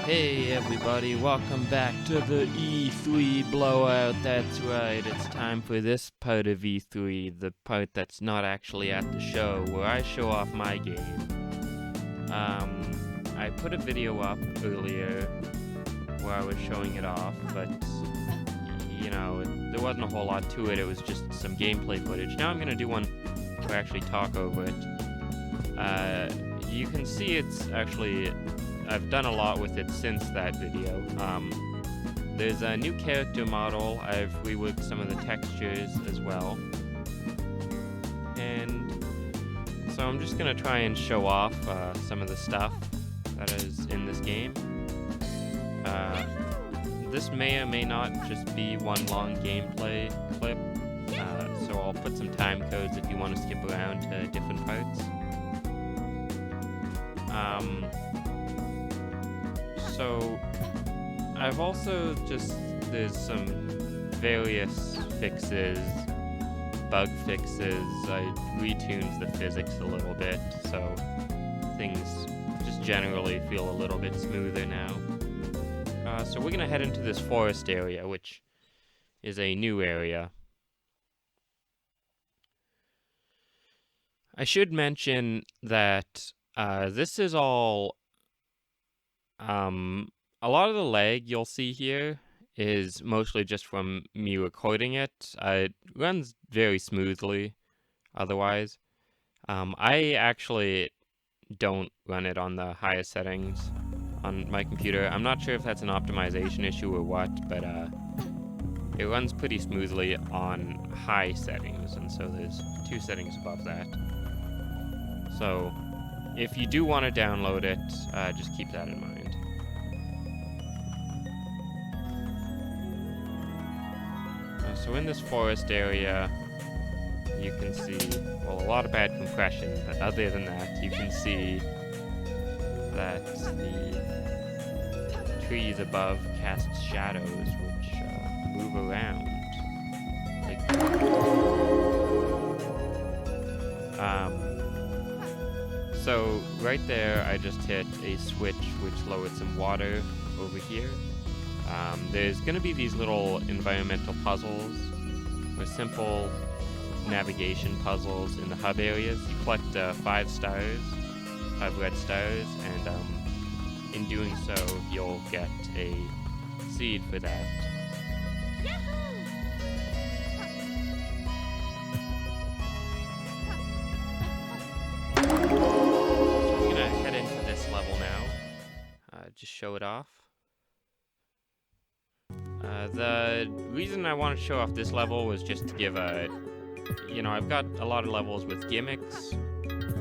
Hey everybody, welcome back to the E3 Blowout. That's right, it's time for this part of E3, the part that's not actually at the show, where I show off my game. I put a video up earlier where I was showing it off, but, you know, there wasn't a whole lot to it, it was just some gameplay footage. Now I'm gonna do one where I actually talk over it. You can see it's actually... I've done a lot with it since that video. There's a new character model. I've reworked some of the textures as well. And so I'm just gonna try and show off some of the stuff that is in this game. This may or may not just be one long gameplay clip. So I'll put some time codes if you want to skip around to different parts. So, I've also there's some various fixes, bug fixes. I retuned the physics a little bit, so things just generally feel a little bit smoother now. So we're gonna head into this forest area, which is a new area. I should mention that this is all... a lot of the lag you'll see here is mostly just from me recording it. It runs very smoothly otherwise. I actually don't run it on the highest settings on my computer. I'm not sure if that's an optimization issue or what, but it runs pretty smoothly on high settings, and so there's 2 settings above that. So if you do want to download it, just keep that in mind. So in this forest area, you can see, well, a lot of bad compression, but other than that, you can see that the trees above cast shadows which move around. So right there, I just hit a switch which lowered some water over here. There's going to be these little environmental puzzles, or simple navigation puzzles in the hub areas. You collect 5 stars, 5 red stars, and in doing so, you'll get a seed for that. So I'm going to head into this level now, just show it off. The reason I wanted to show off this level was just to give I've got a lot of levels with gimmicks,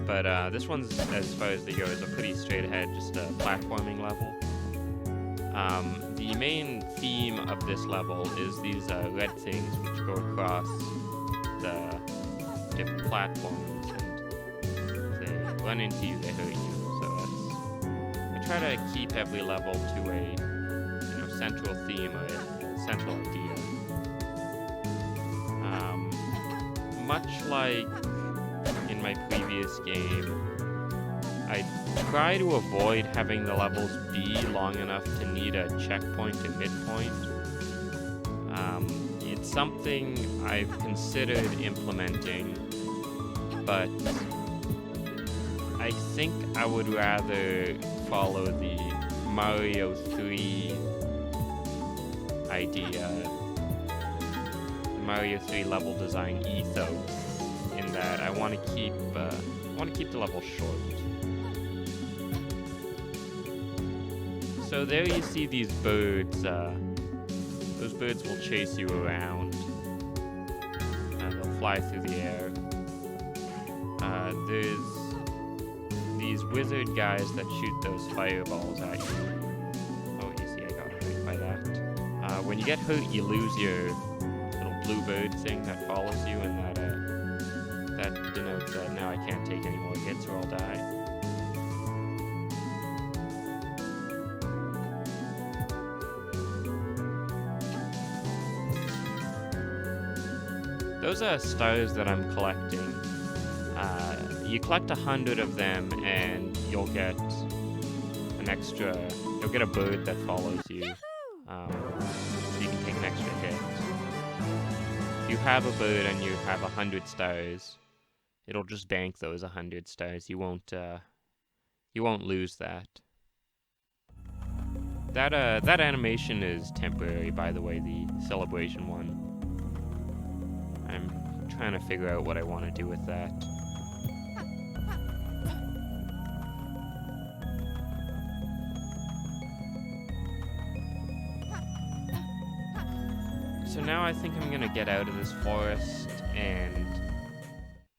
but this one's, as far as they go, is a pretty straight ahead, just a platforming level. The main theme of this level is these red things which go across the different platforms, and if they run into you, they hurt you. So I try to keep every level to a central theme or a central idea. Much like in my previous game, I try to avoid having the levels be long enough to need a checkpoint or midpoint. It's something I've considered implementing, but I think I would rather follow the Mario 3 idea, the Mario 3 level design ethos, in that I want to keep the level short. So there you see these birds. Those birds will chase you around, and they'll fly through the air. There's these wizard guys that shoot those fireballs at you. Oh, you see, I got hurt by that. When you get hurt, you lose your little blue bird thing that follows you, and that denotes that now I can't take any more hits or I'll die. Those are stars that I'm collecting. You collect 100 of them, and you'll get an extra, you'll get a bird that follows you, so you can take an extra hit. If you have a bird and you have 100 stars, it'll just bank those 100 stars. You won't lose that. That animation is temporary, by the way, the celebration one. I'm trying to figure out what I want to do with that. So now I think I'm gonna get out of this forest and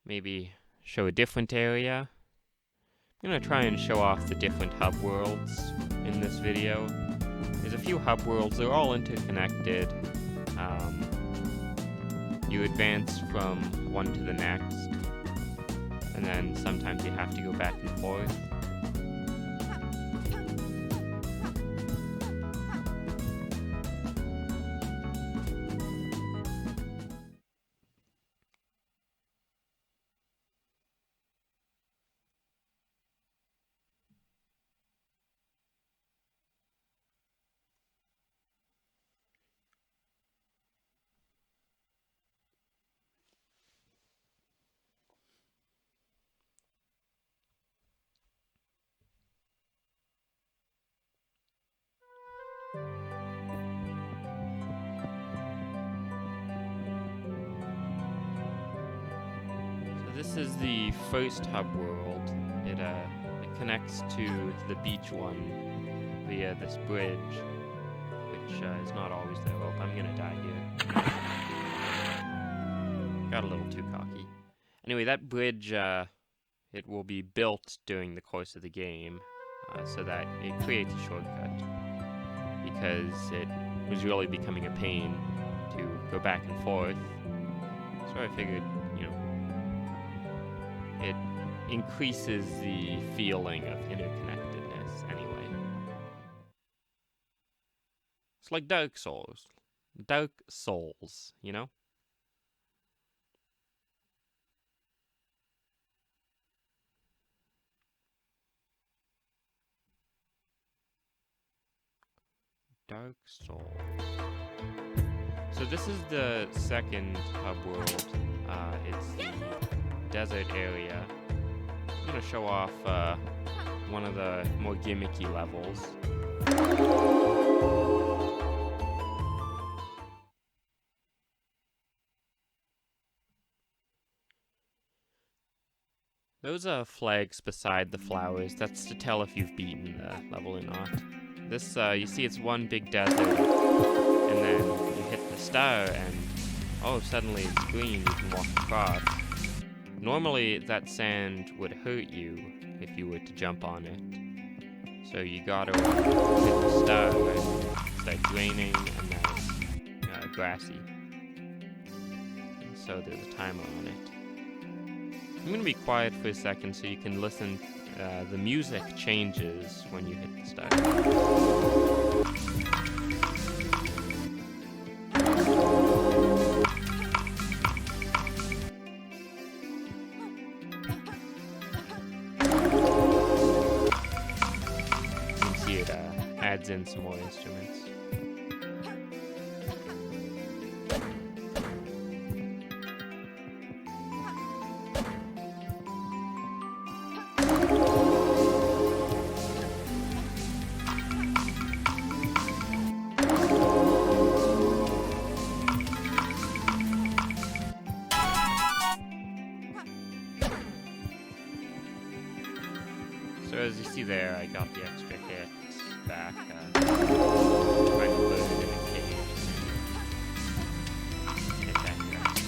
maybe show a different area. I'm gonna try and show off the different hub worlds in this video. There's a few hub worlds, they're all interconnected. You advance from one to the next, and then sometimes you have to go back and forth. This is the first hub world. It connects to the beach one via this bridge, which is not always there. Oh, I'm gonna die here. Got a little too cocky. Anyway, that bridge, it will be built during the course of the game, so that it creates a shortcut, because it was really becoming a pain to go back and forth. So I figured, you know, it increases the feeling of interconnectedness anyway. It's like Dark Souls. Dark Souls, you know? Dark Souls. So this is the second hub world. It's the desert area. I'm gonna show off one of the more gimmicky levels. Those flags beside the flowers, that's to tell if you've beaten the level or not. This, you see it's one big desert, and then you hit the star and, oh, suddenly it's green, you can walk across. Normally, that sand would hurt you if you were to jump on it. So you gotta hit the star and it starts raining, and then it's grassy. And so there's a timer on it. I'm gonna be quiet for a second so you can listen. The music changes when you hit the star. Adds in some more instruments. So as you see there, I got the extra hit back, trying to load it in a cage. Hit that grass.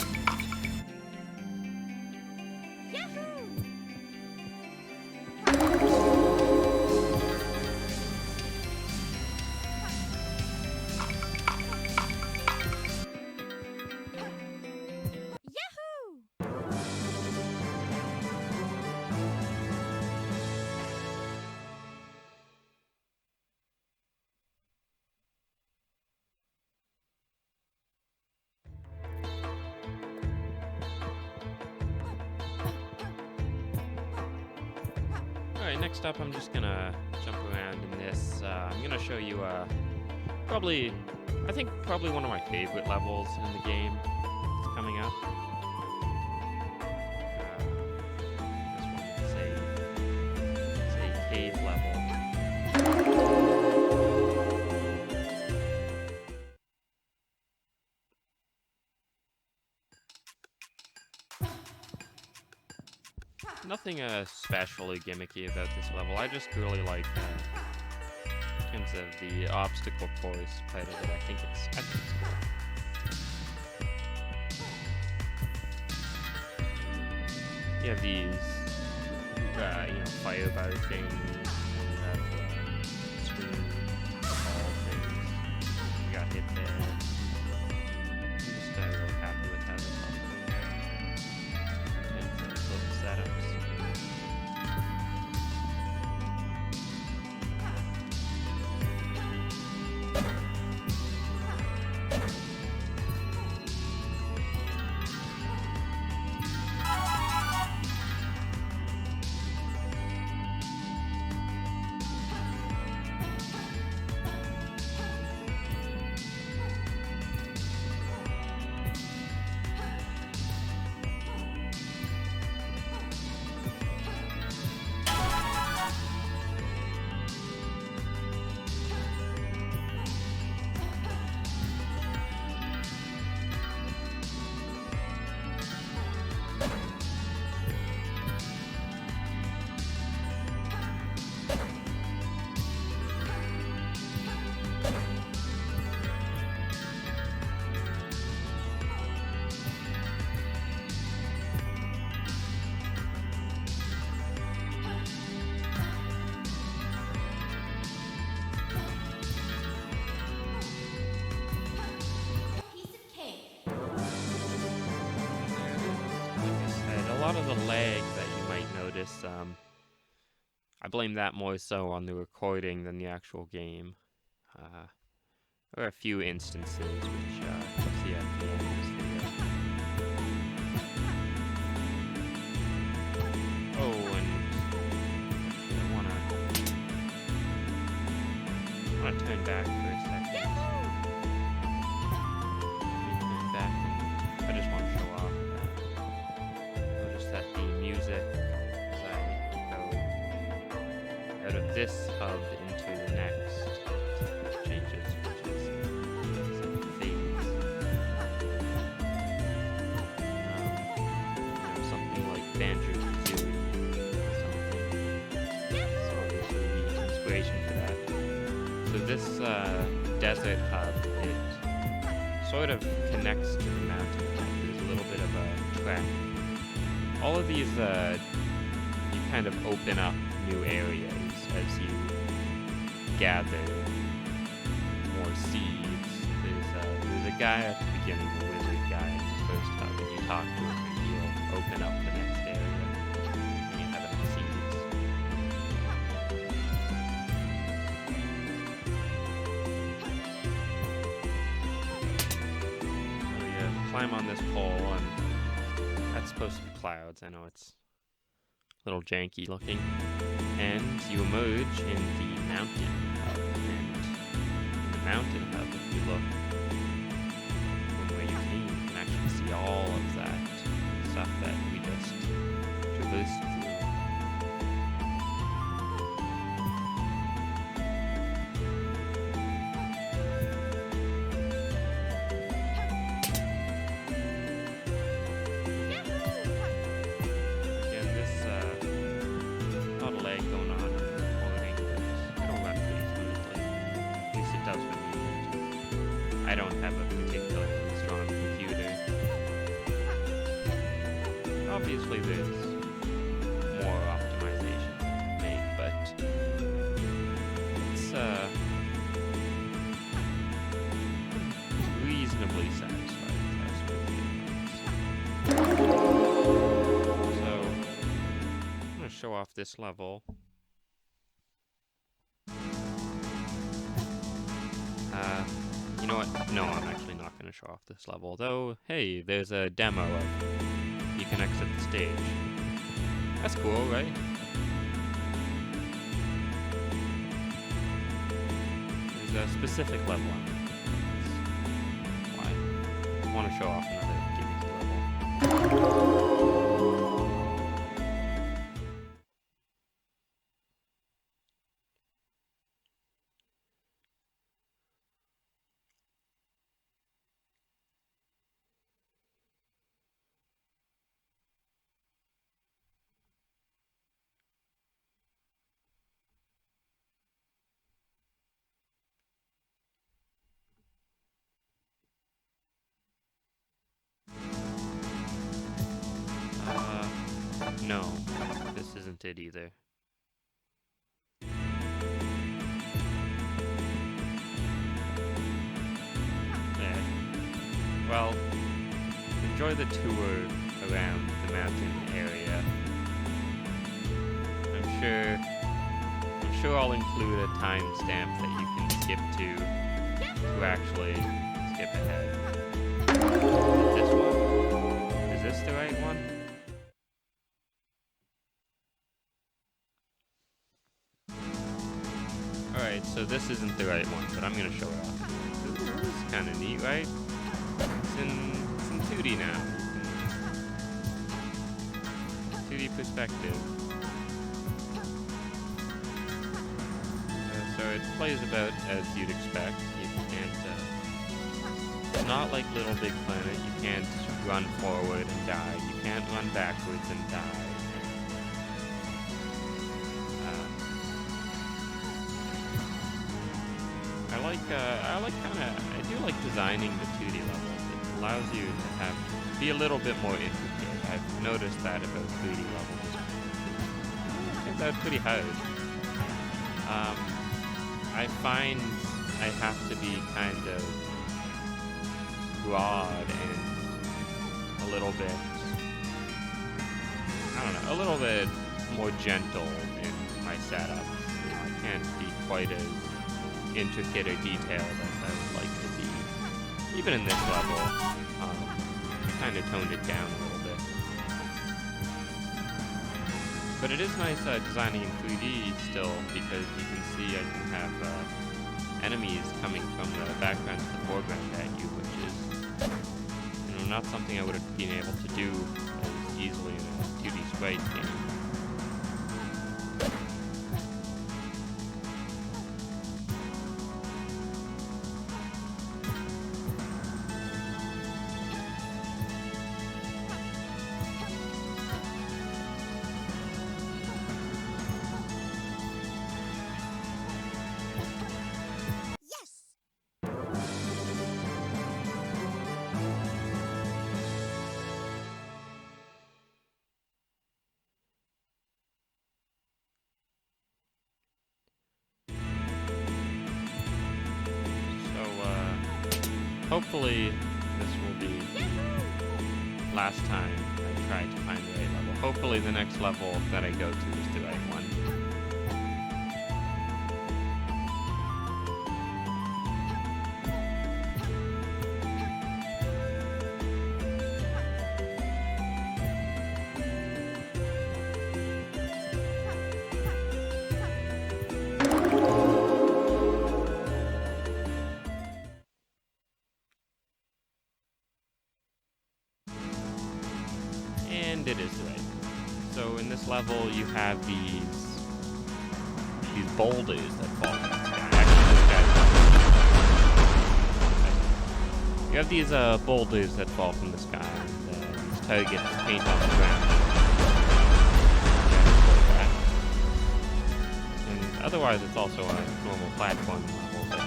Alright, next up I'm just gonna jump around in show you probably one of my favorite levels in the game. It's coming up. This one, it's a cave level. Nothing especially gimmicky about this level. I just really like in terms of the obstacle course part of it. I think it's cool. You have these, firebar things. You have screen ball things. You got hit there. I'm just really happy with how this level turned out. And little setups. A lot of the lag that you might notice, I blame that more so on the recording than the actual game. There are a few instances which you'll see at the end of this video. Oh, and I wanna turn back for a second. Let me turn back. I just want to show off that the music, as I go out of this hub into the next, changes, which is some fades. Something like Banjo-Kazooie, so obviously the inspiration for that. So this desert hub, it sort of connects to the mountain. There's a little bit of a track. All of these, you kind of open up new areas as you gather more seeds. There's a guy at the beginning, the wizard guy in the first hub, and you talk to him and he'll open up the next area, and you have enough seeds. So you climb on this pole, and that's supposed to be clouds. I know it's a little janky looking. And you emerge in the mountain hub. And in the mountain hub, if you look from where you came, you can actually see all of that stuff that we just traversed through. I don't have a particularly strong computer. Obviously there's more optimization to make, but it's reasonably satisfied with how smooth it runs. So I'm gonna show off this level. You know what? No, I'm actually not going to show off this level. Though, hey, there's a demo of you can exit the stage. That's cool, right? a specific level on it. That's why I want to show off another gimmicky level. No, this isn't it either. Yeah. Well, enjoy the tour around the mountain area. I'm sure I'll include a timestamp that you can skip to actually skip ahead. This one? Is this the right one? Alright, so this isn't the right one, but I'm gonna show it off. This is kind of neat, right? It's in 2D now. 2D perspective. So it plays about as you'd expect. You can't, it's not like Little Big Planet. You can't run forward and die. You can't run backwards and die. I do like designing the 2D levels. It allows you to be a little bit more intricate. I've noticed that about 3D levels. It turns out pretty hard. I find I have to be kind of broad and a little bit, a little bit more gentle in my setups. I can't be quite as intricate or detailed as I would like to be. Even in this level, I kind of toned it down a little bit. But it is nice designing in 3D still, because you can see I can have enemies coming from the background to the foreground at you, which is not something I would have been able to do as easily in a 2D sprite game. Hopefully, this will be last time I tried to find the right level. Hopefully the next level that I go to is the right one. And it is right. So in this level, you have these boulders that fall from the sky. Actually, you have these boulders that fall from the sky, and these targets paint on the ground. And otherwise, it's also a normal platform level, but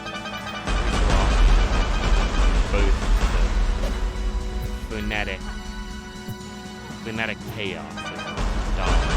both the frenetic chaos of dolls.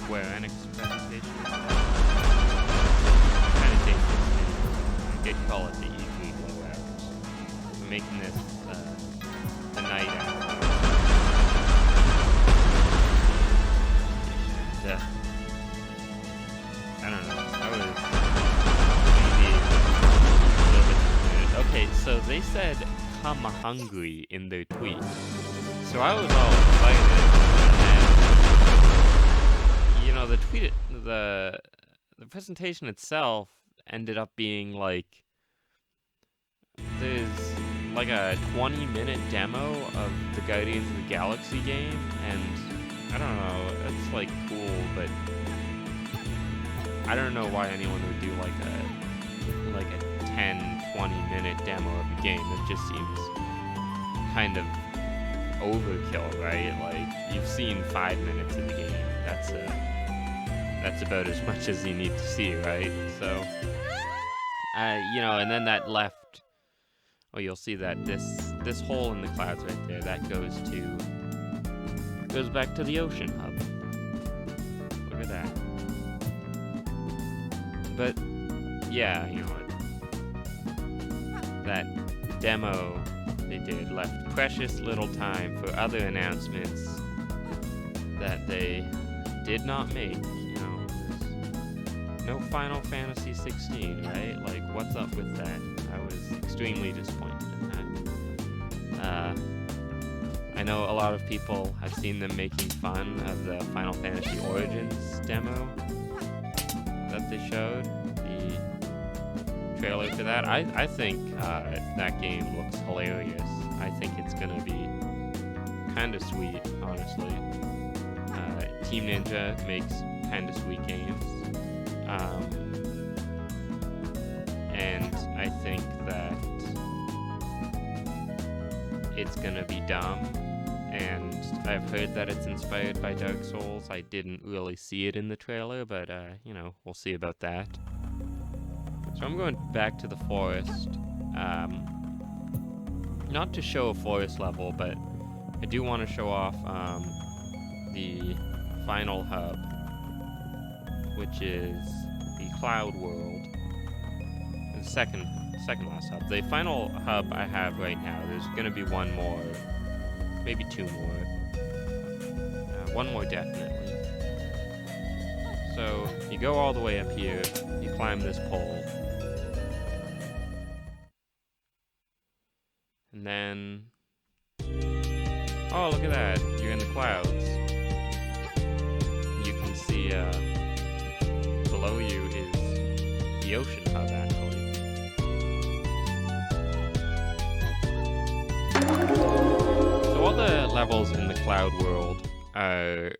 Square Enix presentation. Kind of dangerous. I did call it the E3 BLOWOUT. I'm making this the night after. And, I don't know. I was maybe a little bit disappointed. Okay, so they said "come hungry" in their tweet. So I was all excited, and you know, the presentation itself ended up being like there's like a 20-minute demo of the Guardians of the Galaxy game, and I don't know, it's like cool, but I don't know why anyone would do like a 10-20-minute demo of the game. It just seems kind of overkill, right? Like, you've seen 5 minutes of the game. That's about as much as you need to see, right? So, you know, and then that left. Oh, you'll see that this hole in the clouds right there, that goes back to the Ocean Hub. Look at that. But yeah, you know, that demo they did left precious little time for other announcements that they did not make. You know, there's no Final Fantasy 16, right? Like, what's up with that? I was extremely disappointed in that. I know a lot of people have seen them making fun of the Final Fantasy Origins demo that they showed, the trailer for that. I think that game looks hilarious. I think it's gonna be kind of sweet, honestly. Team Ninja makes kind of sweet games, and I think that it's gonna be dumb. And I've heard that it's inspired by Dark Souls. I didn't really see it in the trailer, but you know, we'll see about that. So I'm going back to the forest. Not to show a forest level, but I do want to show off the final hub, which is the Cloud World. The second last hub. The final hub I have right now, there's going to be one more, maybe two more. One more definitely. So you go all the way up here, you climb this pole, and then, oh, look at that, you're in the clouds. You can see below you is the Ocean Hub, actually. So all the levels in the Cloud World are,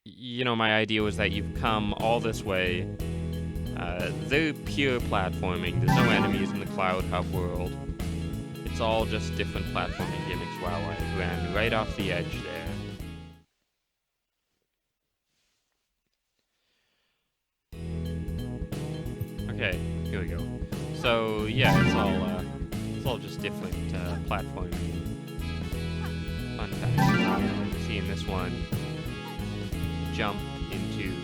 you know, my idea was that you've come all this way. They're pure platforming. There's no enemies in the Cloud Hub world. It's all just different platforming gimmicks while I ran right off the edge there. Okay, here we go. So yeah, it's all just different platforming fun times. You see in this one, you jump into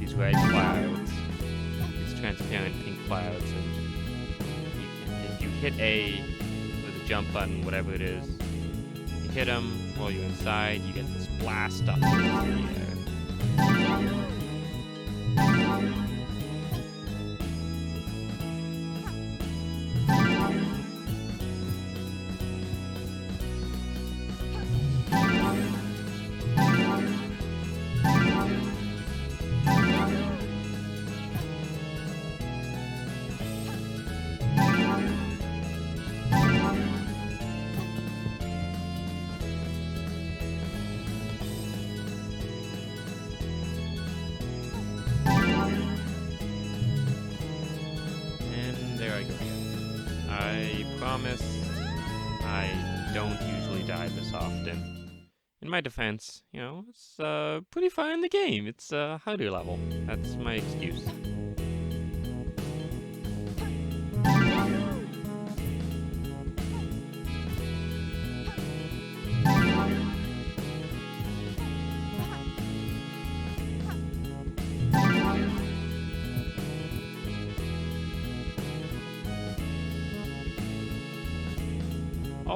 these red clouds, these transparent pink clouds, and if you hit A with the jump button, whatever it is, you hit them while you're inside, you get this blast up into the air. I promise I don't usually die this often. In my defense, you know, it's pretty far in the game. It's a harder level. That's my excuse.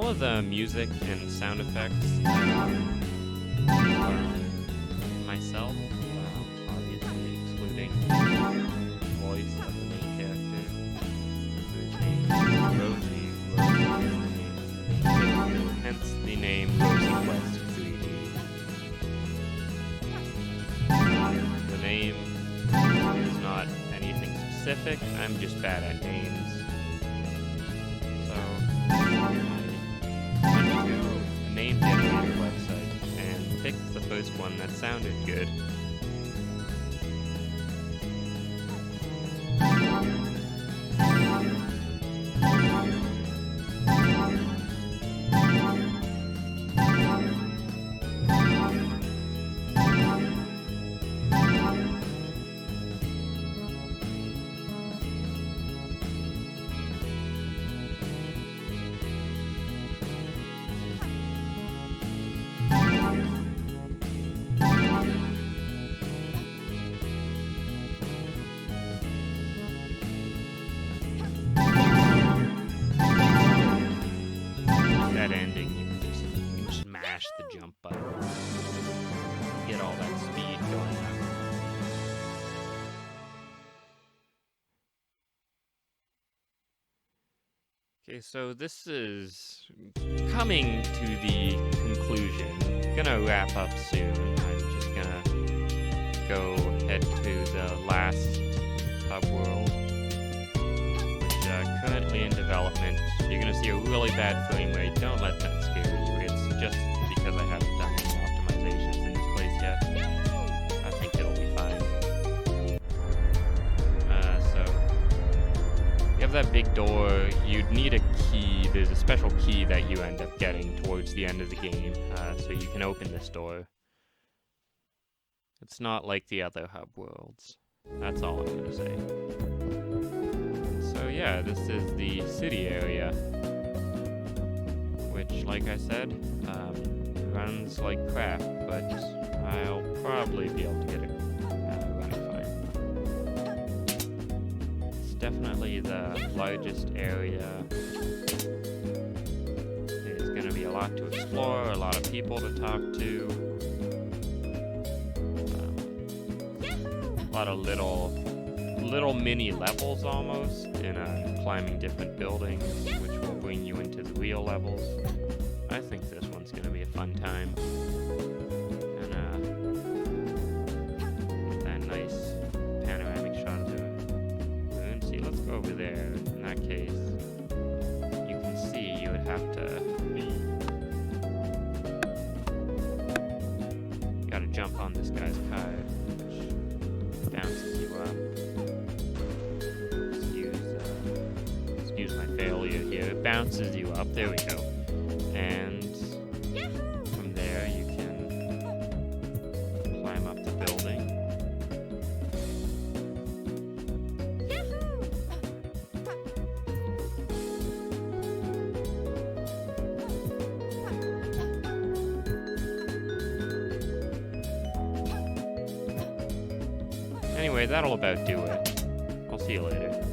all of the music and sound effects myself, obviously excluding the voice of the main character, whose name is Rosie. Hence the name Rosie Quest 3D. The name is not anything specific, I'm just bad at names. So, I went to a name generator website and picked the first one that sounded good. That ending, you can just smash the jump button. Get all that speed going up. Okay, so this is coming to the conclusion. Gonna wrap up soon. I'm just gonna go head to the last hub world, which currently in development. You're gonna see a really bad frame rate. Don't let that scare you. It's just because I haven't done any optimizations in this place yet. I think it'll be fine. So you have that big door. You'd need a key. There's a special key that you end up getting towards the end of the game, so you can open this door. It's not like the other hub worlds. That's all I'm gonna say. So yeah, this is the city area, which, like I said, runs like crap, but I'll probably be able to get it running fine. It's definitely the largest area. There's gonna be a lot to explore, a lot of people to talk to, a lot of little mini levels almost, in climbing different buildings, which will bring you into the real levels. I think this one's gonna be a fun time. And that nice panoramic shot of the moon. See, let's go over there. In that case, you can see you would have to. You gotta jump on this guy's car, which bounces you up. Excuse my failure here. It bounces you up. There we go. And from there you can climb up the building. Anyway, that'll about do it. I'll see you later.